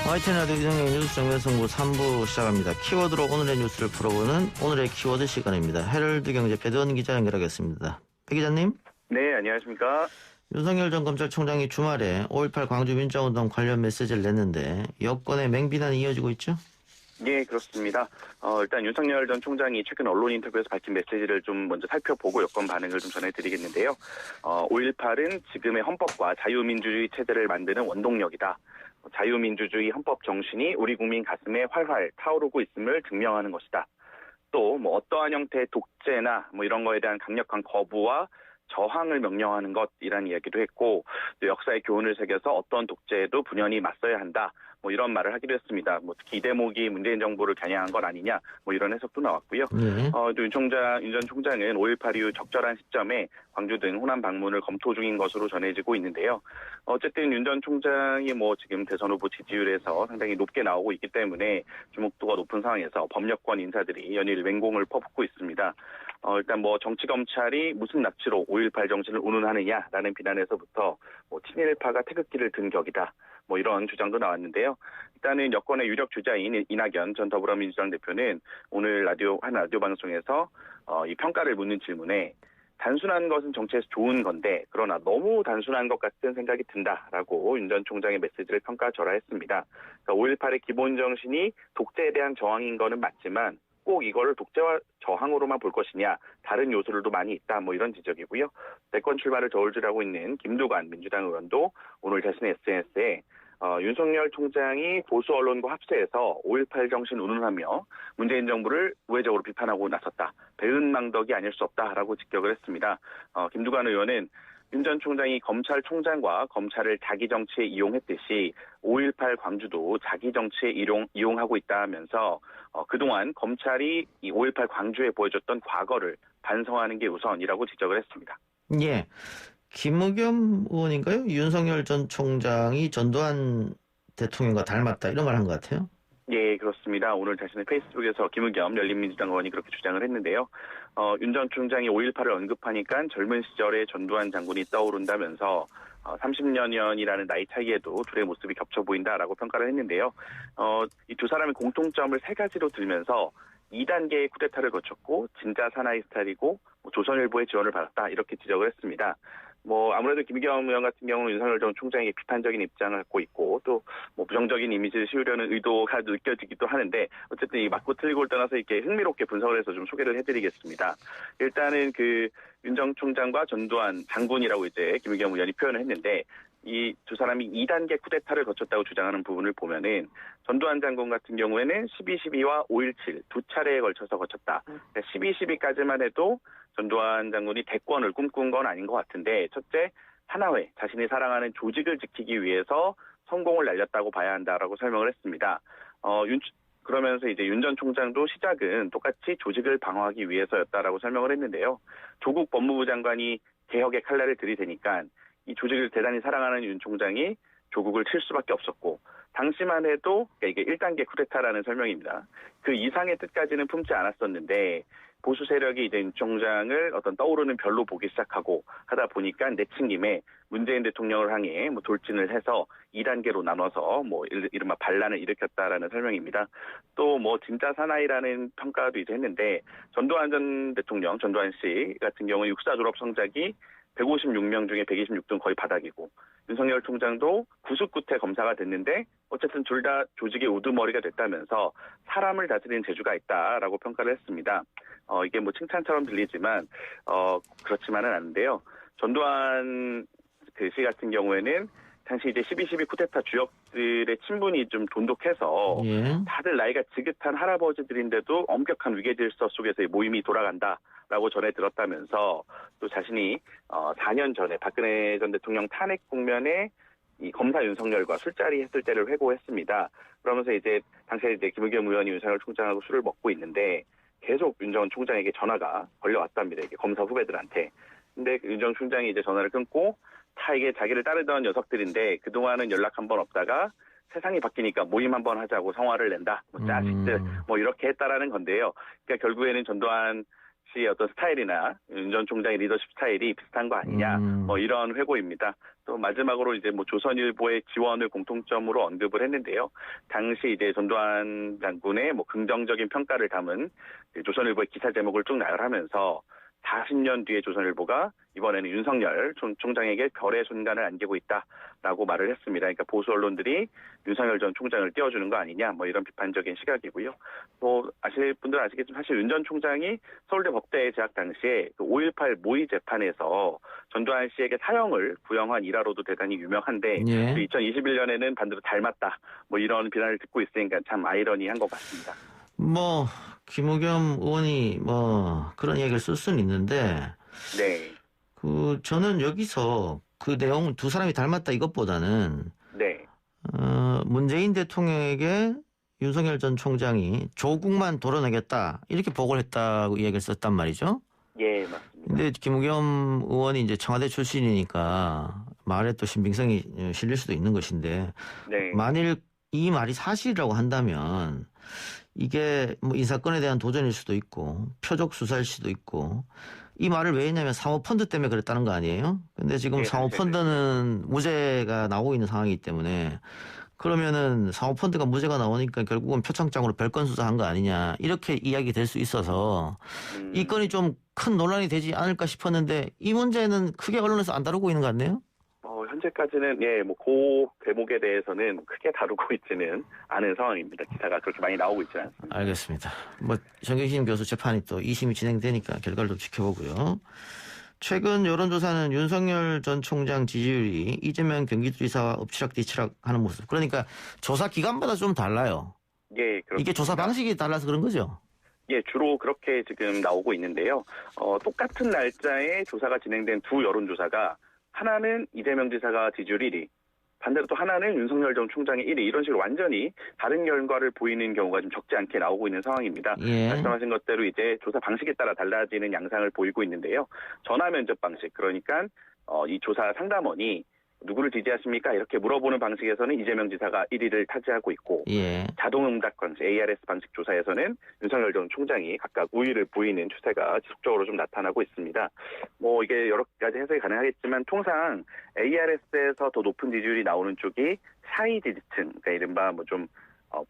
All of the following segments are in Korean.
YTN 라디오 이동형 뉴스 정면승부 3부 시작합니다. 키워드로 오늘의 뉴스를 풀어보는 오늘의 키워드 시간입니다. 헤럴드 경제 배도원 기자 연결하겠습니다. 배 기자님. 네, 안녕하십니까. 윤석열 전 검찰총장이 주말에 5.18 광주 민주화운동 관련 메시지를 냈는데 여권의 맹비난이 이어지고 있죠? 네, 그렇습니다. 일단 윤석열 전 총장이 최근 언론 인터뷰에서 밝힌 메시지를 좀 먼저 살펴보고 여권 반응을 좀 전해드리겠는데요. 5.18은 지금의 헌법과 자유민주주의 체제를 만드는 원동력이다. 자유민주주의 헌법 정신이 우리 국민 가슴에 활활 타오르고 있음을 증명하는 것이다. 또 어떠한 형태의 독재나 이런 거에 대한 강력한 거부와 저항을 명령하는 것이라는 이야기도 했고, 또 역사의 교훈을 새겨서 어떤 독재에도 분연히 맞서야 한다. 이런 말을 하기도 했습니다. 특히 이 대목이 문재인 정부를 겨냥한 건 아니냐, 이런 해석도 나왔고요. 또 윤 전 총장은 5.18 이후 적절한 시점에 광주 등 호남 방문을 검토 중인 것으로 전해지고 있는데요. 어쨌든 윤 전 총장이 지금 대선 후보 지지율에서 상당히 높게 나오고 있기 때문에 주목도가 높은 상황에서 법력권 인사들이 연일 맹공을 퍼붓고 있습니다. 일단 정치 검찰이 무슨 납치로 5.18 정신을 운운하느냐라는 비난에서부터 친일파가 태극기를 든 격이다. 이런 주장도 나왔는데요. 일단은 여권의 유력 주자인 이낙연 전 더불어민주당 대표는 오늘 한 라디오 방송에서 이 평가를 묻는 질문에 단순한 것은 정치에서 좋은 건데 그러나 너무 단순한 것 같은 생각이 든다라고 윤 전 총장의 메시지를 평가절하했습니다. 그러니까 5.18의 기본 정신이 독재에 대한 저항인 거는 맞지만 꼭 이거를 독재와 저항으로만 볼 것이냐, 다른 요소들도 많이 있다, 이런 지적이고요. 대권 출마를 저울질하고 있는 김두관 민주당 의원도 오늘 자신의 SNS에 윤석열 총장이 보수 언론과 합세해서 5.18 정신 운운하며 문재인 정부를 우회적으로 비판하고 나섰다. 배은망덕이 아닐 수 없다라고 직격을 했습니다. 김두관 의원은 윤 전 총장이 검찰총장과 검찰을 자기 정치에 이용했듯이 5.18 광주도 자기 정치에 이용하고 있다면서 그동안 검찰이 이 5.18 광주에 보여줬던 과거를 반성하는 게 우선이라고 지적을 했습니다. 예. 김의겸 의원인가요? 윤석열 전 총장이 전두환 대통령과 닮았다 이런 말 한 것 같아요. 예, 그렇습니다. 오늘 자신의 페이스북에서 김의겸 열린민주당 의원이 그렇게 주장을 했는데요. 윤 전 총장이 5.18을 언급하니까 젊은 시절의 전두환 장군이 떠오른다면서 30년이라는 나이 차이에도 둘의 모습이 겹쳐 보인다라고 평가를 했는데요. 이 두 사람의 공통점을 세 가지로 들면서 2단계의 쿠데타를 거쳤고 진짜 사나이 스타일이고 조선일보의 지원을 받았다 이렇게 지적을 했습니다. 아무래도 김의겸 의원 같은 경우는 윤석열 전 총장에게 비판적인 입장을 갖고 있고 또 부정적인 이미지를 씌우려는 의도가 느껴지기도 하는데 어쨌든 이 맞고 틀리고를 떠나서 이렇게 흥미롭게 분석을 해서 좀 소개를 해드리겠습니다. 일단은 윤 전 총장과 전두환 장군이라고 이제 김의겸 의원이 표현을 했는데 이 두 사람이 2단계 쿠데타를 거쳤다고 주장하는 부분을 보면은 전두환 장군 같은 경우에는 12.12와 5.17 두 차례에 걸쳐서 거쳤다. 그러니까 12.12까지만 해도 전두환 장군이 대권을 꿈꾼 건 아닌 것 같은데 첫째, 하나회, 자신이 사랑하는 조직을 지키기 위해서 성공을 날렸다고 봐야 한다라고 설명을 했습니다. 그러면서 이제 윤 전 총장도 시작은 똑같이 조직을 방어하기 위해서였다라고 설명을 했는데요. 조국 법무부 장관이 개혁의 칼날을 들이대니까 이 조직을 대단히 사랑하는 윤 총장이 조국을 칠 수밖에 없었고 당시만 해도 이게 1단계 쿠데타라는 설명입니다. 그 이상의 뜻까지는 품지 않았었는데 보수 세력이 이제 윤 총장을 어떤 떠오르는 별로 보기 시작하고 하다 보니까 내친 김에 문재인 대통령을 향해 돌진을 해서 2단계로 나눠서 이른바 반란을 일으켰다라는 설명입니다. 또 진짜 사나이라는 평가도 이제 했는데 전두환 전 대통령, 전두환 씨 같은 경우는 육사 졸업 성적이 156명 중에 126등 거의 바닥이고 윤석열 총장도 99태 검사가 됐는데 어쨌든 둘 다 조직의 우두머리가 됐다면서 사람을 다스리는 재주가 있다라고 평가를 했습니다. 이게 칭찬처럼 들리지만 그렇지만은 않은데요. 전두환 씨 같은 경우에는 당시 이제 12.12 쿠데타 주역들의 친분이 좀 돈독해서 다들 나이가 지긋한 할아버지들인데도 엄격한 위계질서 속에서 모임이 돌아간다라고 전해 들었다면서 또 자신이 4년 전에 박근혜 전 대통령 탄핵 국면에 이 검사 윤석열과 술자리 했을 때를 회고했습니다. 그러면서 이제 당시에 이제 김의겸 의원이 윤석열 총장하고 술을 먹고 있는데 계속 윤 전 총장에게 전화가 걸려왔답니다. 이게 검사 후배들한테. 근데 윤 전 총장이 이제 전화를 끊고 이게 자기를 따르던 녀석들인데 그동안은 연락 한 번 없다가 세상이 바뀌니까 모임 한번 하자고 성화를 낸다. 자식들 이렇게 했다라는 건데요. 그러니까 결국에는 전두환 씨의 어떤 스타일이나 윤 전 총장의 리더십 스타일이 비슷한 거 아니냐, 뭐 이런 회고입니다. 또 마지막으로 이제 뭐 조선일보의 지원을 공통점으로 언급을 했는데요. 당시 이제 전두환 장군의 뭐 긍정적인 평가를 담은 조선일보의 기사 제목을 쭉 나열하면서 40년 뒤에 조선일보가 이번에는 윤석열 총장에게 별의 순간을 안기고 있다라고 말을 했습니다. 그러니까 보수 언론들이 윤석열 전 총장을 띄워주는 거 아니냐, 뭐 이런 비판적인 시각이고요. 또 아실 분들은 아시겠지만 사실 윤 전 총장이 서울대 법대 재학 당시에 그 5.18 모의 재판에서 전두환 씨에게 사형을 구형한 일화로도 대단히 유명한데 예. 2021년에는 반대로 닮았다, 뭐 이런 비난을 듣고 있으니까 참 아이러니한 것 같습니다. 뭐 김우겸 의원이 뭐 그런 얘기를 쓸 수는 있는데 네, 저는 여기서 그 내용 두 사람이 닮았다 이것보다는 네, 문재인 대통령에게 윤석열 전 총장이 조국만 도려내겠다 이렇게 보고를 했다고 이야기를 썼단 말이죠. 예, 맞습니다. 근데 김우겸 의원이 이제 청와대 출신이니까 말에 또 신빙성이 실릴 수도 있는 것인데 네. 만일 이 말이 사실이라고 한다면 이게 뭐 인사권에 대한 도전일 수도 있고 표적 수사일 수도 있고 이 말을 왜 했냐면 사모펀드 때문에 그랬다는 거 아니에요? 근데 지금 네, 사모펀드는 무죄가 나오고 있는 상황이기 때문에 그러면은 사모펀드가 무죄가 나오니까 결국은 표창장으로 별건 수사한 거 아니냐 이렇게 이야기 될 수 있어서 이 건이 좀 큰 논란이 되지 않을까 싶었는데 이 문제는 크게 언론에서 안 다루고 있는 것 같네요. 현재까지는 뭐 그 대목에 대해서는 크게 다루고 있지는 않은 상황입니다. 기사가 그렇게 많이 나오고 있지는 않습니다. 알겠습니다. 뭐 정경심 교수 재판이 또 2심이 진행되니까 결과를 좀 지켜보고요. 최근 여론조사는 윤석열 전 총장 지지율이 이재명 경기도지사와 엎치락뒤치락 하는 모습. 그러니까 조사 기간마다 좀 달라요. 예, 그렇습니다. 이게 조사 방식이 달라서 그런 거죠? 예, 주로 그렇게 지금 나오고 있는데요. 똑같은 날짜에 조사가 진행된 두 여론조사가 하나는 이재명 지사가 지지율 1위, 반대로 또 하나는 윤석열 전 총장의 1위, 이런 식으로 완전히 다른 결과를 보이는 경우가 좀 적지 않게 나오고 있는 상황입니다. 예. 말씀하신 것대로 이제 조사 방식에 따라 달라지는 양상을 보이고 있는데요. 전화 면접 방식, 그러니까 이 조사 상담원이 누구를 지지하십니까? 이렇게 물어보는 방식에서는 이재명 지사가 1위를 차지하고 있고, 예. 자동응답 방식, ARS 방식 조사에서는 윤석열 전 총장이 각각 우위를 보이는 추세가 지속적으로 좀 나타나고 있습니다. 뭐 이게 여러 가지 해석이 가능하겠지만 통상 ARS에서 더 높은 지지율이 나오는 쪽이 샤이 지지층, 그러니까 이른바 뭐 좀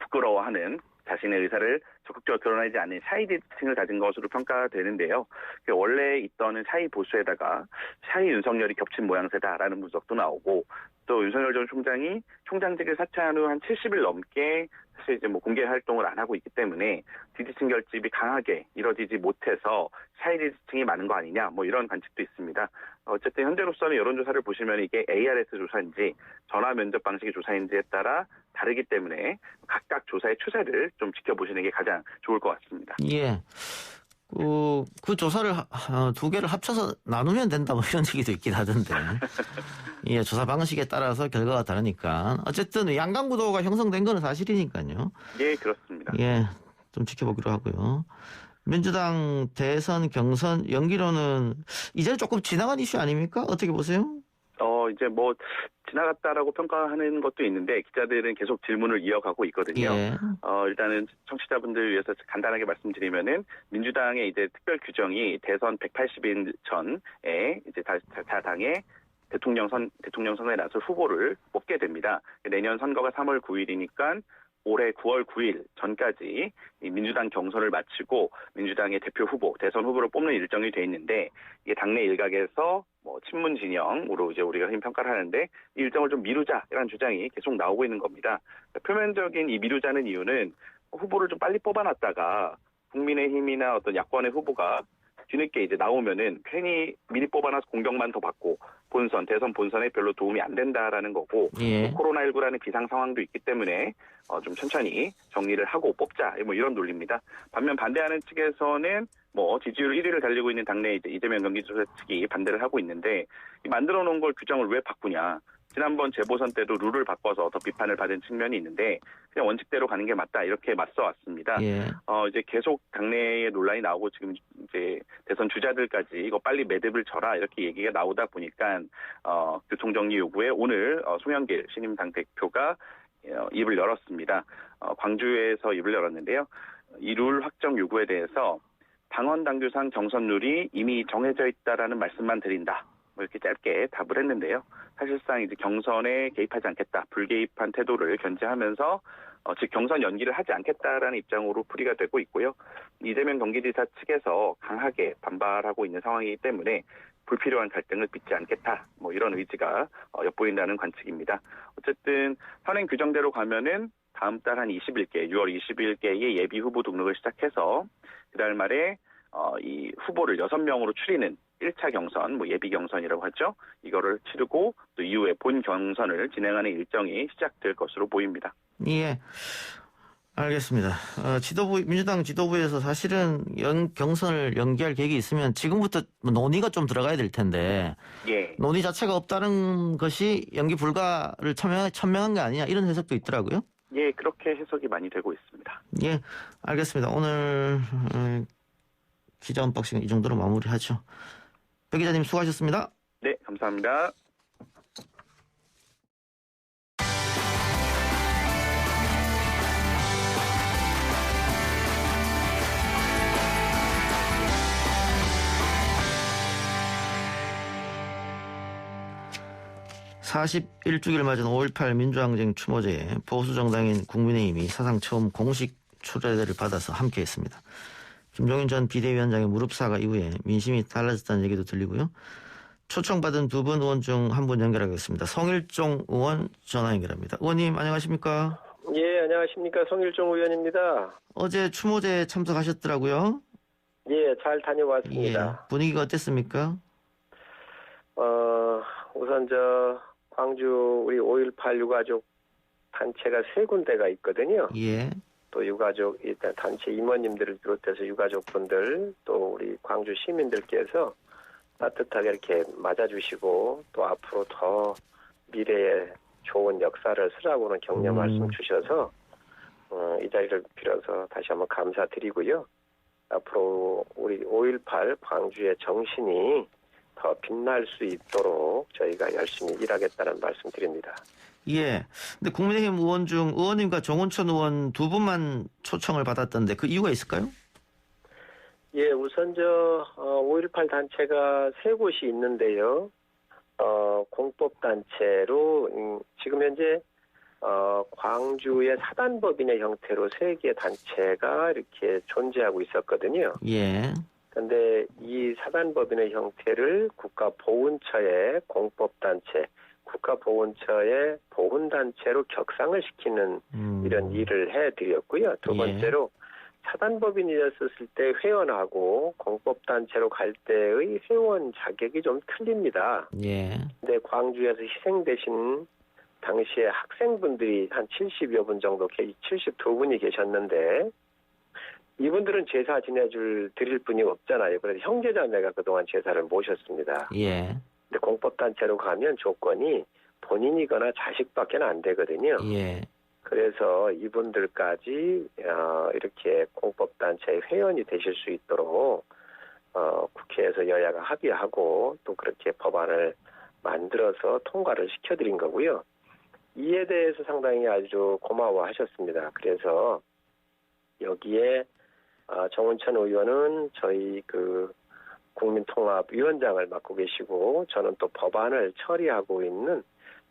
부끄러워하는, 자신의 의사를 적극적으로 드러내지 않는 샤이 지지층을 가진 것으로 평가되는데요. 원래 있던 샤이 보수에다가 샤이 윤석열이 겹친 모양새다라는 분석도 나오고, 또 윤석열 전 총장이 총장직을 사퇴한 후 한 70일 넘게 사실 이제 뭐 공개 활동을 안 하고 있기 때문에 지지층 결집이 강하게 이뤄지지 못해서 샤이 지지층이 많은 거 아니냐, 뭐 이런 관측도 있습니다. 어쨌든 현재로서는 여론조사를 보시면 이게 ARS 조사인지 전화 면접 방식의 조사인지에 따라 다르기 때문에 각각 조사의 추세를 좀 지켜보시는 게 가장 좋을 것 같습니다. 예. 그 조사를 두 개를 합쳐서 나누면 된다 뭐 이런 얘기도 있긴 하던데. 예, 조사 방식에 따라서 결과가 다르니까 어쨌든 양강구도가 형성된 건 사실이니까요. 예, 그렇습니다. 예, 좀 지켜보기로 하고요. 민주당 대선 경선 연기로는 이제 조금 지나간 이슈 아닙니까? 어떻게 보세요? 이제 뭐 지나갔다라고 평가하는 것도 있는데 기자들은 계속 질문을 이어가고 있거든요. 예. 일단은 청취자분들 위해서 간단하게 말씀드리면은 민주당의 이제 특별 규정이 대선 180일 전에 이제 다 당의 대통령 선거에 나설 후보를 뽑게 됩니다. 내년 선거가 3월 9일이니까 올해 9월 9일 전까지 이 민주당 경선을 마치고 민주당의 대표 후보, 대선 후보를 뽑는 일정이 돼 있는데, 이게 당내 일각에서 뭐 친문 진영으로 이제 우리가 흔히 평가를 하는데 이 일정을 좀 미루자라는 주장이 계속 나오고 있는 겁니다. 표면적인 이 미루자는 이유는 후보를 좀 빨리 뽑아놨다가 국민의힘이나 어떤 야권의 후보가 뒤늦게 이제 나오면은 괜히 미리 뽑아놔서 공격만 더 받고 대선 본선에 별로 도움이 안 된다라는 거고, 예. 코로나19라는 비상 상황도 있기 때문에 좀 천천히 정리를 하고 뽑자, 뭐 이런 논리입니다. 반면 반대하는 측에서는 뭐 지지율 1위를 달리고 있는 당내 이재명 경기도지사 측이 반대를 하고 있는데, 이 만들어 놓은 걸 규정을 왜 바꾸냐. 지난번 재보선 때도 룰을 바꿔서 더 비판을 받은 측면이 있는데 그냥 원칙대로 가는 게 맞다, 이렇게 맞서 왔습니다. 예. 이제 계속 당내에 논란이 나오고 지금 이제 대선 주자들까지 이거 빨리 매듭을 져라 이렇게 얘기가 나오다 보니까 교통정리 요구에 오늘 송영길 신임 당대표가 입을 열었습니다. 광주에서 입을 열었는데요. 이 룰 확정 요구에 대해서 당원 당규상 경선룰이 이미 정해져 있다라는 말씀만 드린다. 뭐 이렇게 짧게 답을 했는데요. 사실상 이제 경선에 개입하지 않겠다, 불개입한 태도를 견지하면서 즉 경선 연기를 하지 않겠다라는 입장으로 풀이가 되고 있고요. 이재명 경기지사 측에서 강하게 반발하고 있는 상황이기 때문에 불필요한 갈등을 빚지 않겠다, 뭐 이런 의지가 엿보인다는 관측입니다. 어쨌든 현행 규정대로 가면은 다음 달 한 20일께, 6월 20일께의 예비 후보 등록을 시작해서 그달 말에 이 후보를 6명으로 추리는 1차 경선, 뭐 예비 경선이라고 하죠. 이거를 치르고 또 이후에 본 경선을 진행하는 일정이 시작될 것으로 보입니다. 예, 알겠습니다. 민주당 지도부에서 사실은 경선을 연기할 계획이 있으면 지금부터 논의가 좀 들어가야 될 텐데, 예. 논의 자체가 없다는 것이 연기 불가를 천명한 게 아니냐, 이런 해석도 있더라고요. 예, 그렇게 해석이 많이 되고 있습니다. 예, 알겠습니다. 오늘 기자 언박싱은 이 정도로 마무리하죠. 배 기자님 수고하셨습니다. 네, 감사합니다. (41주기를) 맞은 5.18 민주항쟁 추모제에 보수정당인 국민의힘이 사상 처음 공식 초대를 받아서 함께했습니다. 김종인 전 비대위원장의 무릎 사과 이후에 민심이 달라졌다는 얘기도 들리고요. 초청받은 두 분 의원 중 한 분 연결하겠습니다. 성일종 의원 전화 연결합니다. 의원님 안녕하십니까? 예, 안녕하십니까. 성일종 의원입니다. 어제 추모제에 참석하셨더라고요. 예, 잘 다녀왔습니다. 예, 분위기가 어땠습니까? 우선 광주 우리 5.18 유가족 단체가 3군데가 있거든요. 예. 또 유가족 일단 단체 임원님들을 비롯해서 유가족분들 또 우리 광주 시민들께서 따뜻하게 이렇게 맞아주시고 또 앞으로 더 미래에 좋은 역사를 쓰라고는 격려 말씀 주셔서 이 자리를 빌어서 다시 한번 감사드리고요. 앞으로 우리 5.18 광주의 정신이 더 빛날 수 있도록 저희가 열심히 일하겠다는 말씀 드립니다. 예. 근데 국민의힘 의원 중 의원님과 정운천 의원 두 분만 초청을 받았던데 그 이유가 있을까요? 예, 우선 5.18 단체가 3곳이 있는데요. 공법단체로 지금 현재 광주의 사단법인의 형태로 3개의 단체가 이렇게 존재하고 있었거든요. 예. 그런데 이 사단법인의 형태를 국가보훈처의 공법단체, 국가보훈처의 보훈단체로 격상을 시키는 이런 일을 해드렸고요. 두 번째로 사단법인이었을 때 회원하고 공법단체로 갈 때의 회원 자격이 좀 틀립니다. 예. 근데 광주에서 희생되신 당시에 학생분들이 한 70여 분 정도, 72분이 계셨는데 이분들은 제사 드릴 분이 없잖아요. 그래서 형제자매가 그동안 제사를 모셨습니다. 예. 근데 공법단체로 가면 조건이 본인이거나 자식밖에 안 되거든요. 예. 그래서 이분들까지 이렇게 공법단체의 회원이 되실 수 있도록 국회에서 여야가 합의하고 또 그렇게 법안을 만들어서 통과를 시켜드린 거고요. 이에 대해서 상당히 아주 고마워하셨습니다. 그래서 여기에 정운천 의원은 저희 국민통합위원장을 맡고 계시고 저는 또 법안을 처리하고 있는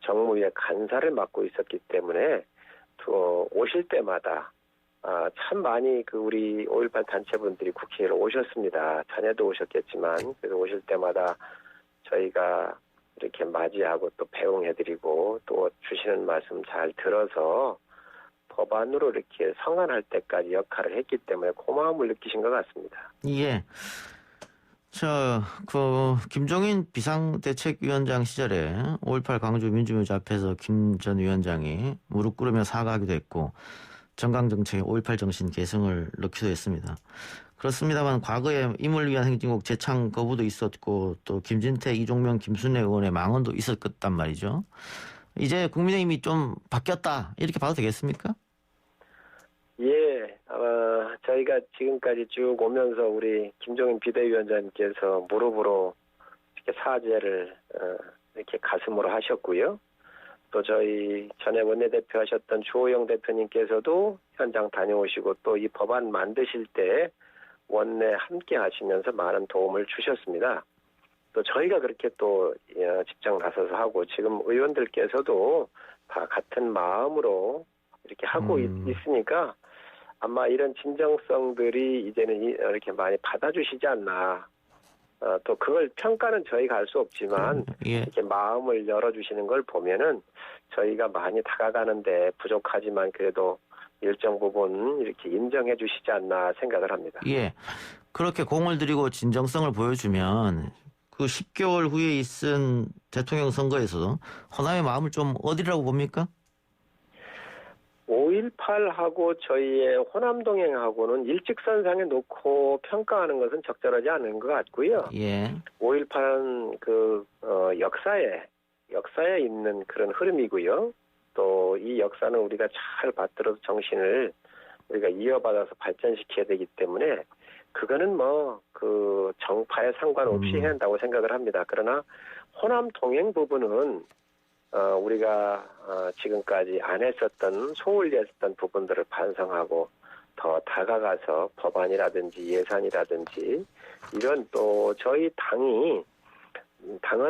정무위의 간사를 맡고 있었기 때문에 또 오실 때마다 참 많이 우리 5.18 단체분들이 국회에 오셨습니다. 자녀도 오셨겠지만 그래서 오실 때마다 저희가 이렇게 맞이하고 또 배웅해드리고 또 주시는 말씀 잘 들어서 법안으로 이렇게 성안할 때까지 역할을 했기 때문에 고마움을 느끼신 것 같습니다. 예. 김종인 비상대책위원장 시절에 5.18 광주 민주묘지 앞에서 김 전 위원장이 무릎 꿇으며 사과하기도 했고 정강정책에 5.18 정신 계승을 넣기도 했습니다. 그렇습니다만 과거에 임을 위한 행진곡 재창 거부도 있었고 또 김진태, 이종명, 김순례 의원의 망언도 있었단 말이죠. 이제 국민의힘이 좀 바뀌었다 이렇게 봐도 되겠습니까? 예, 저희가 지금까지 쭉 오면서 우리 김종인 비대위원장님께서 무릎으로 이렇게 사죄를 이렇게 가슴으로 하셨고요. 또 저희 전에 원내대표 하셨던 주호영 대표님께서도 현장 다녀오시고 또 이 법안 만드실 때 원내 함께 하시면서 많은 도움을 주셨습니다. 또 저희가 그렇게 또 직접 나서서 하고 지금 의원들께서도 다 같은 마음으로 이렇게 하고 있으니까 아마 이런 진정성들이 이제는 이렇게 많이 받아주시지 않나. 또 그걸 평가는 저희가 할 수 없지만 예. 이렇게 마음을 열어주시는 걸 보면은 저희가 많이 다가가는데 부족하지만 그래도 일정 부분 이렇게 인정해 주시지 않나 생각을 합니다. 예. 그렇게 공을 들이고 진정성을 보여주면 그 10개월 후에 있은 대통령 선거에서 호남의 마음을 좀 어디라고 봅니까? 5.18하고 저희의 호남 동행하고는 일직선상에 놓고 평가하는 것은 적절하지 않은 것 같고요. 예. 5.18은 역사에 있는 그런 흐름이고요. 또 이 역사는 우리가 잘 받들어서 정신을 우리가 이어받아서 발전시켜야 되기 때문에 그거는 그 정파에 상관없이 해야 한다고 생각을 합니다. 그러나 호남 동행 부분은 우리가 지금까지 안 했었던 소홀히 했었던 부분들을 반성하고 더 다가가서 법안이라든지 예산이라든지 이런 또 저희 당은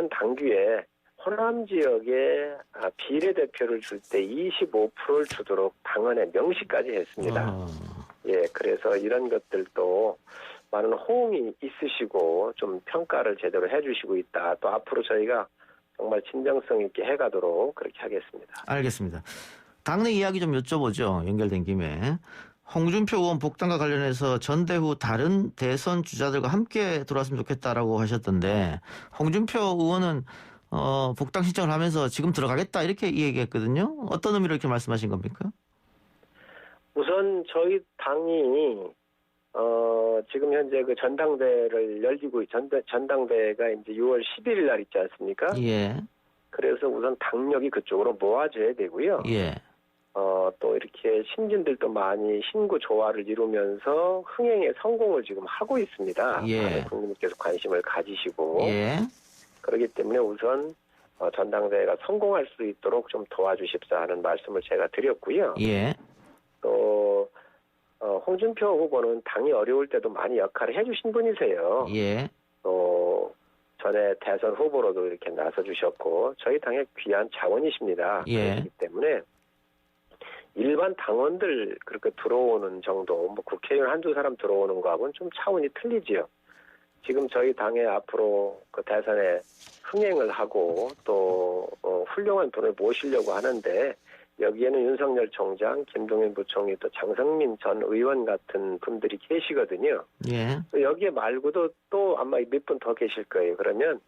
당규에 호남 지역에 비례대표를 줄 때 25%를 주도록 당헌에 명시까지 했습니다. 예, 그래서 이런 것들도 많은 호응이 있으시고 좀 평가를 제대로 해주시고 있다. 또 앞으로 저희가 정말 진정성 있게 해가도록 그렇게 하겠습니다. 알겠습니다. 당내 이야기 좀 여쭤보죠. 연결된 김에. 홍준표 의원 복당과 관련해서 전대후 다른 대선 주자들과 함께 돌아왔으면 좋겠다라고 하셨던데 홍준표 의원은 복당 신청을 하면서 지금 들어가겠다 이렇게 얘기했거든요. 어떤 의미로 이렇게 말씀하신 겁니까? 우선 저희 당이 지금 현재 그 전당대회를 열리고 전당대회가 이제 6월 11일 날 있지 않습니까? 예. 그래서 우선 당력이 그쪽으로 모아져야 되고요. 예. 또 이렇게 신진들도 많이 신구 조화를 이루면서 흥행에 성공을 지금 하고 있습니다. 예. 많은 국민께서 관심을 가지시고 예. 그렇기 때문에 우선 전당대회가 성공할 수 있도록 좀 도와주십사 하는 말씀을 제가 드렸고요. 예. 또 홍준표 후보는 당이 어려울 때도 많이 역할을 해주신 분이세요. 예. 또 전에 대선 후보로도 이렇게 나서주셨고 저희 당의 귀한 자원이십니다. 예. 그렇기 때문에 일반 당원들 그렇게 들어오는 정도, 국회의원 한두 사람 들어오는 거하고는 좀 차원이 틀리지요. 지금 저희 당에 앞으로 그 대선에 흥행을 하고 또 훌륭한 분을 모시려고 하는데 여기에는 윤석열 총장, 김동연 부총리 또 장성민 전 의원 같은 분들이 계시거든요. 예. 여기에 말고도 또 아마 몇 분 더 계실 거예요. 그러면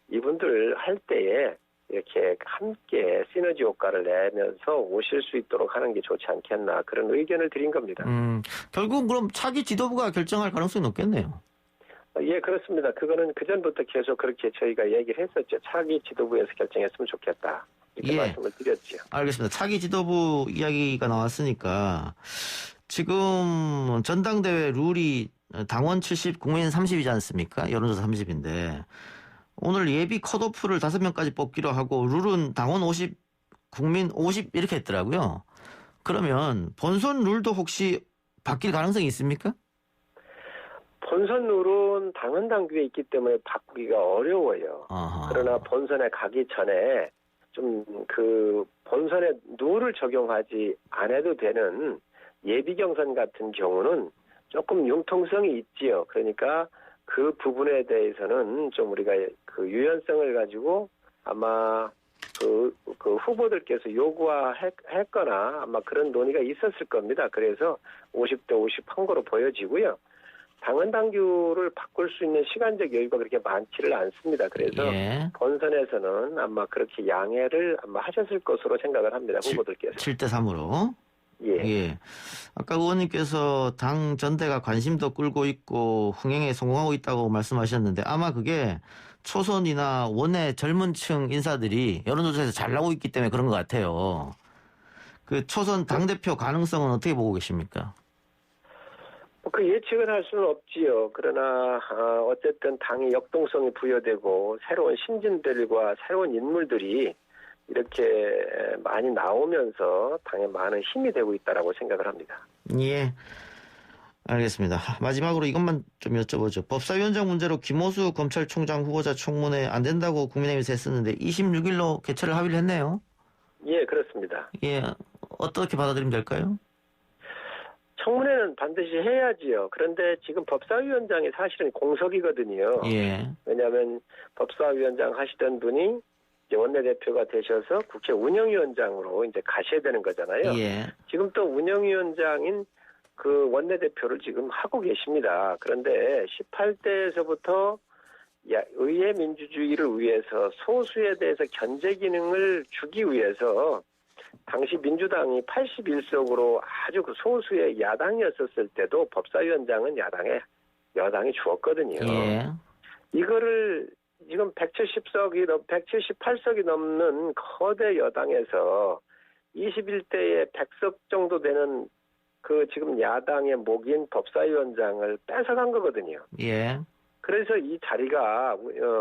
이분들 할 때에 이렇게 함께 시너지 효과를 내면서 오실 수 있도록 하는 게 좋지 않겠나 그런 의견을 드린 겁니다. 결국은 그럼 차기 지도부가 결정할 가능성이 높겠네요. 예, 그렇습니다. 그거는 그전부터 계속 그렇게 저희가 얘기를 했었죠. 차기 지도부에서 결정했으면 좋겠다. 이렇게 예. 말씀을 드렸죠. 알겠습니다. 차기 지도부 이야기가 나왔으니까 지금 전당대회 룰이 당원 70, 국민 30이지 않습니까? 여론조사 30인데 오늘 예비 컷오프를 5명까지 뽑기로 하고 룰은 당원 50, 국민 50 이렇게 했더라고요. 그러면 본선 룰도 혹시 바뀔 가능성이 있습니까? 본선 룰은 당헌 당규에 있기 때문에 바꾸기가 어려워요. 아하. 그러나 본선에 가기 전에 좀 그 본선에 룰을 적용하지 않아도 되는 예비 경선 같은 경우는 조금 융통성이 있지요. 그러니까 그 부분에 대해서는 좀 우리가 그 유연성을 가지고 아마 그 후보들께서 요구했거나 아마 그런 논의가 있었을 겁니다. 그래서 50대 50 한 거로 보여지고요. 당헌 당규를 바꿀 수 있는 시간적 여유가 그렇게 많지를 않습니다. 그래서 예. 본선에서는 아마 그렇게 양해를 아마 하셨을 것으로 생각을 합니다. 후보들께서. 7대 3으로. 예. 예. 아까 의원님께서 당 전대가 관심도 끌고 있고 흥행에 성공하고 있다고 말씀하셨는데 아마 그게 초선이나 원내 젊은 층 인사들이 여론조사에서 잘 나오고 있기 때문에 그런 것 같아요. 그 초선 당대표 가능성은 어떻게 보고 계십니까? 그 예측은 할 수는 없지요. 그러나 어쨌든 당이 역동성이 부여되고 새로운 신진들과 새로운 인물들이 이렇게 많이 나오면서 당에 많은 힘이 되고 있다라고 생각을 합니다. 예. 알겠습니다. 마지막으로 이것만 좀 여쭤보죠. 법사위원장 문제로 김호수 검찰총장 후보자 청문회 안 된다고 국민의힘에서 했었는데 26일로 개최를 합의를 했네요. 예, 그렇습니다. 예, 어떻게 받아들이면 될까요? 청문회는 반드시 해야지요. 그런데 지금 법사위원장이 사실은 공석이거든요. 예, 왜냐하면 법사위원장 하시던 분이 이제 원내대표가 되셔서 국회 운영위원장으로 이제 가셔야 되는 거잖아요. 예, 지금 또 운영위원장인 그 원내대표를 지금 하고 계십니다. 그런데 18대에서부터 의회 민주주의를 위해서 소수에 대해서 견제 기능을 주기 위해서 당시 민주당이 81석으로 아주 그 소수의 야당이었었을 때도 법사위원장은 여당이 주었거든요. 예, 이거를 지금 178석이 넘는 거대 여당에서 21대에 100석 정도 되는 그 지금 야당의 목인 법사위원장을 뺏어간 거거든요. 예, 그래서 이 자리가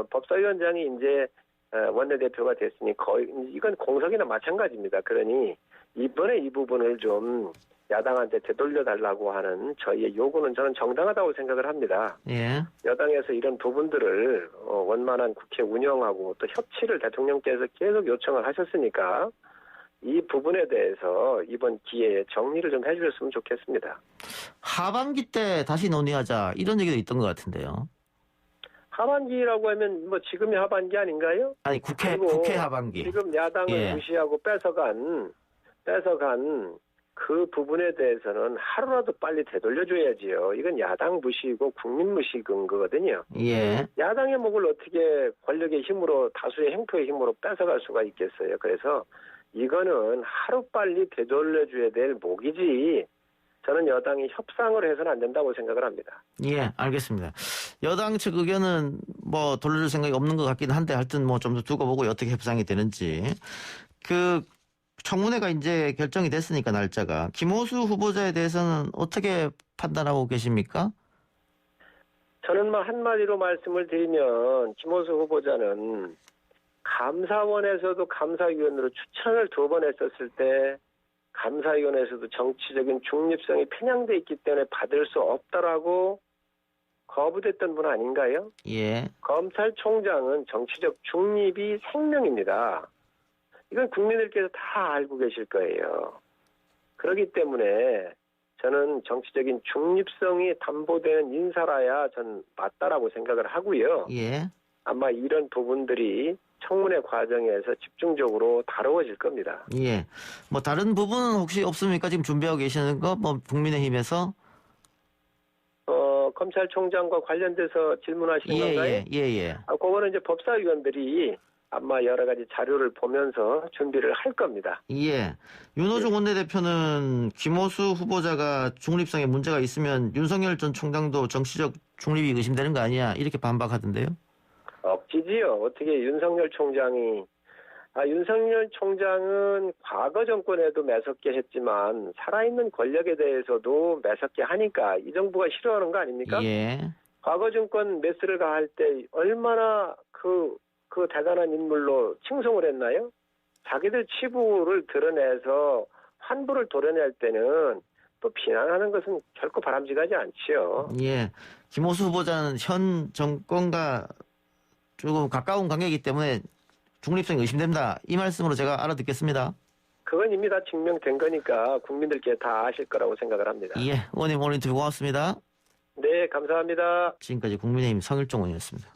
법사위원장이 이제 원내대표가 됐으니 거의 이건 공석이나 마찬가지입니다. 그러니 이번에 이 부분을 좀 야당한테 되돌려달라고 하는 저희의 요구는 저는 정당하다고 생각을 합니다. 예. 여당에서 이런 부분들을 원만한 국회 운영하고 또 협치를 대통령께서 계속 요청을 하셨으니까 이 부분에 대해서 이번 기회에 정리를 좀 해주셨으면 좋겠습니다. 하반기 때 다시 논의하자 이런 얘기도 있던 것 같은데요. 하반기라고 하면 뭐 지금이 하반기 아닌가요? 아니 국회 하반기. 지금 야당을 예. 무시하고 뺏어간 그 부분에 대해서는 하루라도 빨리 되돌려줘야지요. 이건 야당 무시고 국민 무시인 거거든요. 예, 야당의 목을 어떻게 권력의 힘으로 다수의 행포의 힘으로 뺏어갈 수가 있겠어요. 그래서 이거는 하루빨리 되돌려줘야 될 목이지 저는 여당이 협상을 해서는 안 된다고 생각을 합니다. 예, 알겠습니다. 여당 측 의견은 뭐 돌려줄 생각이 없는 것 같긴 한데 하여튼 뭐 좀 더 두고 보고 어떻게 협상이 되는지. 그 청문회가 이제 결정이 됐으니까 날짜가 김호수 후보자에 대해서는 어떻게 판단하고 계십니까? 저는 뭐 한마디로 말씀을 드리면 김호수 후보자는 감사원에서도 감사위원으로 추천을 2번 했었을 때 감사위원회에서도 정치적인 중립성이 편향돼 있기 때문에 받을 수 없다라고 거부됐던 분 아닌가요? 예, 검찰총장은 정치적 중립이 생명입니다. 이건 국민들께서 다 알고 계실 거예요. 그렇기 때문에 저는 정치적인 중립성이 담보되는 인사라야 전 맞다라고 생각을 하고요. 예. 아마 이런 부분들이 청문회 과정에서 집중적으로 다루어질 겁니다. 예. 뭐 다른 부분은 혹시 없습니까? 지금 준비하고 계시는 거 뭐 국민의힘에서? 검찰총장과 관련돼서 질문하시는 건가요? 예. 그거는 이제 법사위원들이 아마 여러 가지 자료를 보면서 준비를 할 겁니다. 예. 윤호중 원내대표는 김호수 후보자가 중립성에 문제가 있으면 윤석열 전 총장도 정치적 중립이 의심되는 거 아니야? 이렇게 반박하던데요. 억지지요. 어떻게 윤석열 총장은 과거 정권에도 매섭게 했지만 살아있는 권력에 대해서도 매섭게 하니까 이 정부가 싫어하는 거 아닙니까? 예. 과거 정권 메스를 가할 때 얼마나 그 대단한 인물로 칭송을 했나요? 자기들 치부를 드러내서 환부를 도려낼 때는 또 비난하는 것은 결코 바람직하지 않지요. 예. 김호수 후보자는 현 정권과 조금 가까운 관계이기 때문에 중립성이 의심된다. 이 말씀으로 제가 알아듣겠습니다. 그건 이미 다 증명된 거니까 국민들께 다 아실 거라고 생각을 합니다. 예. 의원님 오늘 인터뷰 고맙습니다. 네, 감사합니다. 지금까지 국민의힘 성일종 의원이었습니다.